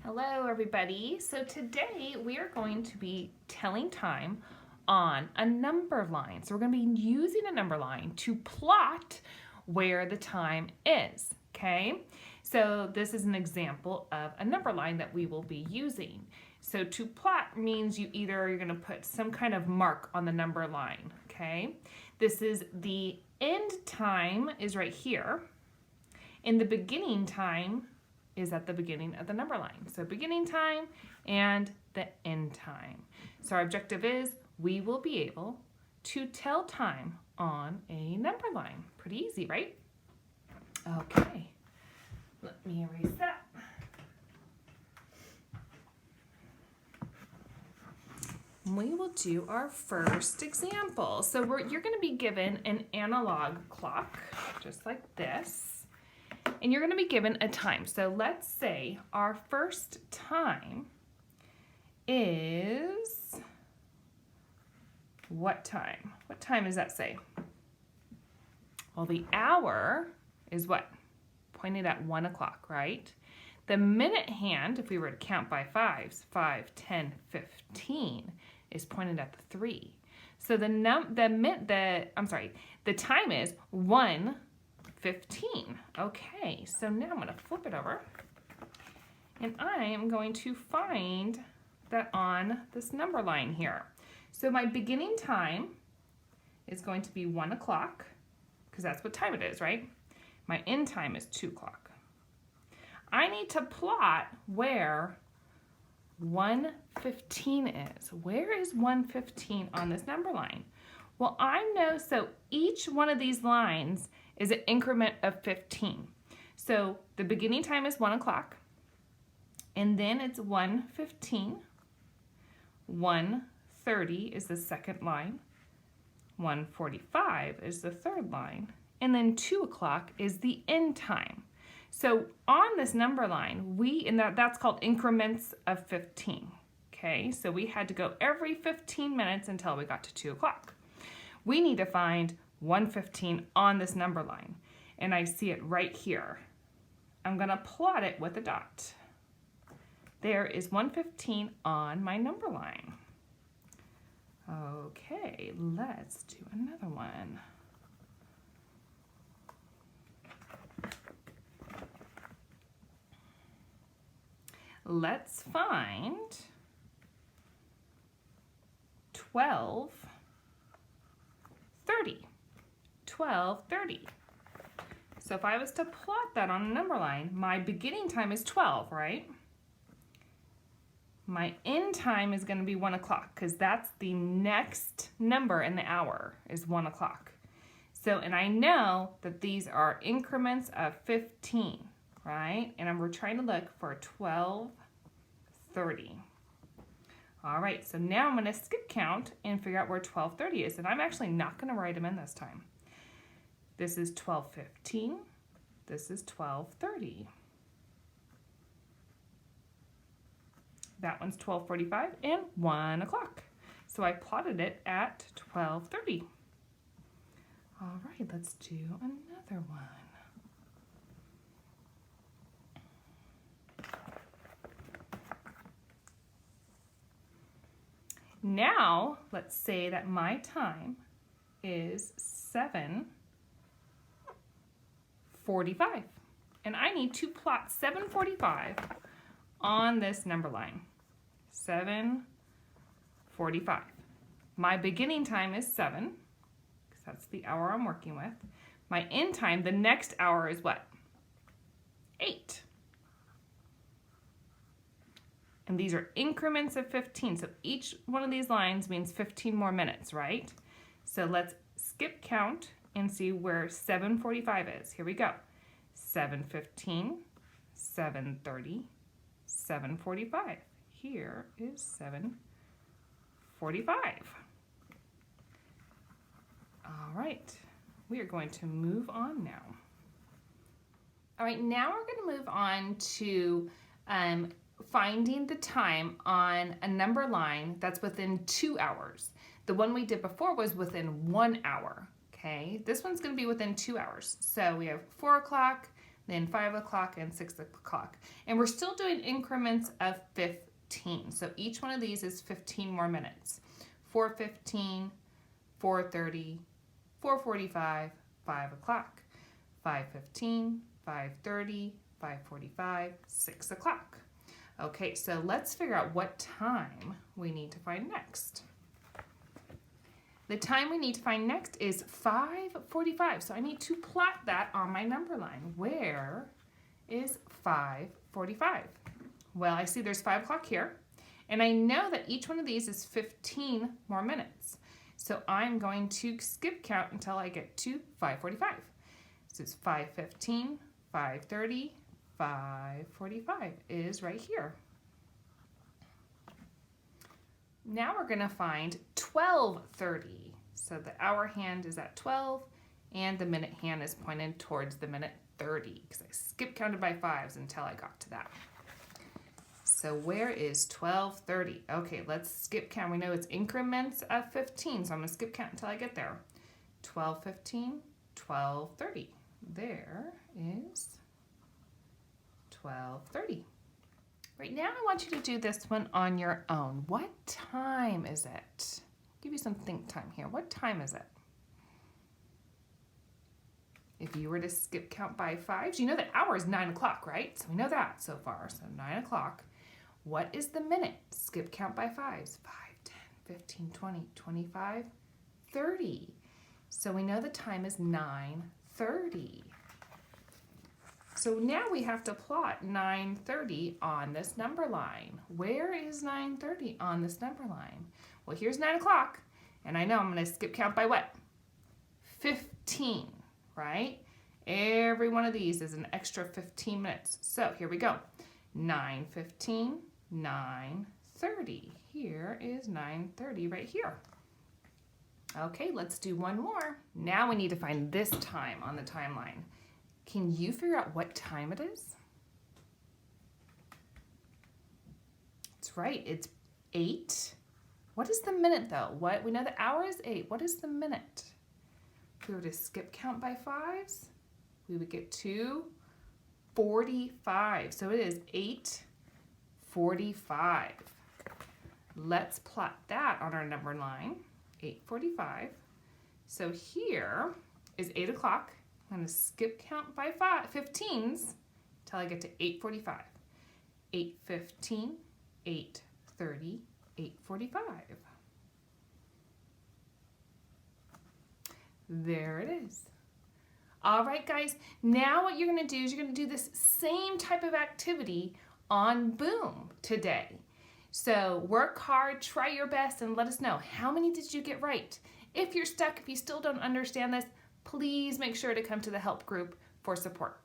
Hello everybody. So today we are going to be telling time on a number line. So we're going to be using a number line to plot where the time is, okay? So this is an example of a number line that we will be using. So to plot means you're going to put some kind of mark on the number line, okay? This is the end time is right here, and the beginning time is at the beginning of the number line. So beginning time and the end time. So our objective is we will be able to tell time on a number line. Pretty easy, right? Okay, let me erase that. We will do our first example. So you're going to be given an analog clock, just like this. And you're going to be given a time. So let's say our first time is what time? What time does that say? Well, the hour is what? Pointed at 1 o'clock, right? The minute hand, if we were to count by fives, 5, 10, 15, is pointed at the 3. So the time is 1:15. Okay, so now I'm going to flip it over, and I am going to find that on this number line here. So my beginning time is going to be 1 o'clock, because that's what time it is, right? My end time is 2 o'clock. I need to plot where 1:15 is. Where is 1:15 on this number line? Well, I know, so each one of these lines is an increment of 15. So the beginning time is 1 o'clock, and then it's 1:15, 1:30 is the second line, 1:45 is the third line, and then 2 o'clock is the end time. So on this number line, that's called increments of 15. Okay, so we had to go every 15 minutes until we got to 2 o'clock. We need to find 1:15 on this number line, and I see it right here. I'm going to plot it with a dot. There is 1:15 on my number line. Okay, let's do another one. Let's find 12:30. 12:30. So if I was to plot that on a number line, my beginning time is 12, right? My end time is going to be 1 o'clock, because that's the next number in the hour is 1 o'clock. So, and I know that these are increments of 15, right? And we're trying to look for 12:30. All right, so now I'm going to skip count and figure out where 12:30 is, and I'm actually not going to write them in this time. This is 12:15. This is 12:30. That one's 12:45 and 1 o'clock. So I plotted it at 12:30. All right, let's do another one. Now, let's say that my time is 7:45, and I need to plot 7:45 on this number line. 7:45. My beginning time is 7, because that's the hour I'm working with. My end time, the next hour, is what? 8. And these are increments of 15. So each one of these lines means 15 more minutes, right? So let's skip count and see where 7:45 is. Here we go. 7:15, 7:30, 7:45. Here is 7:45. All right, we are going to move on now. All right, now we're going to move on to finding the time on a number line that's within 2 hours. The one we did before was within 1 hour, okay? This one's going to be within 2 hours. So we have 4 o'clock, then 5 o'clock and 6 o'clock. And we're still doing increments of 15. So each one of these is 15 more minutes. 4:15, 4:30, 4:45, 5 o'clock. 5:15, 5:30, 5:45, 6 o'clock. Okay, so let's figure out what time we need to find next. The time we need to find next is 5:45. So I need to plot that on my number line. Where is 5:45? Well, I see there's 5 o'clock here. And I know that each one of these is 15 more minutes. So I'm going to skip count until I get to 5:45. So it's 5:15, 5:30, 5:45 is right here. Now we're going to find 12:30. So the hour hand is at 12 and the minute hand is pointed towards the minute 30 because I skip counted by 5s until I got to that. So where is 12:30? Okay, let's skip count. We know it's increments of 15, so I'm going to skip count until I get there. 12:15, 12:30. There is 12:30. Right now I want you to do this one on your own. What time is it? Give you some think time here. What time is it? If you were to skip count by 5s, you know the hour is 9 o'clock, right? So we know that so far. So 9 o'clock. What is the minute? Skip count by 5s. 5, 10, 15, 20, 25, 30. So we know the time is 9:30. So now we have to plot 9:30 on this number line. Where is 9:30 on this number line? Well, here's 9 o'clock, and I know I'm going to skip count by what? 15, right? Every one of these is an extra 15 minutes. So here we go. 9:15, 9:30. Here is 9:30 right here. Okay, let's do one more. Now we need to find this time on the timeline. Can you figure out what time it is? That's right, it's 8. What is the minute though? We know the hour is 8. What is the minute? If we were to skip count by 5s, we would get to 45. So it is 8:45. Let's plot that on our number line, 8:45. So here is 8 o'clock. I'm going to skip count by 15s until I get to 8:45. 8:15, 8:30, 8:45. There it is. All right, guys. Now what you're going to do is you're going to do this same type of activity on Boom today. So work hard, try your best, and let us know how many did you get right. If you're stuck, if you still don't understand this, please make sure to come to the help group for support.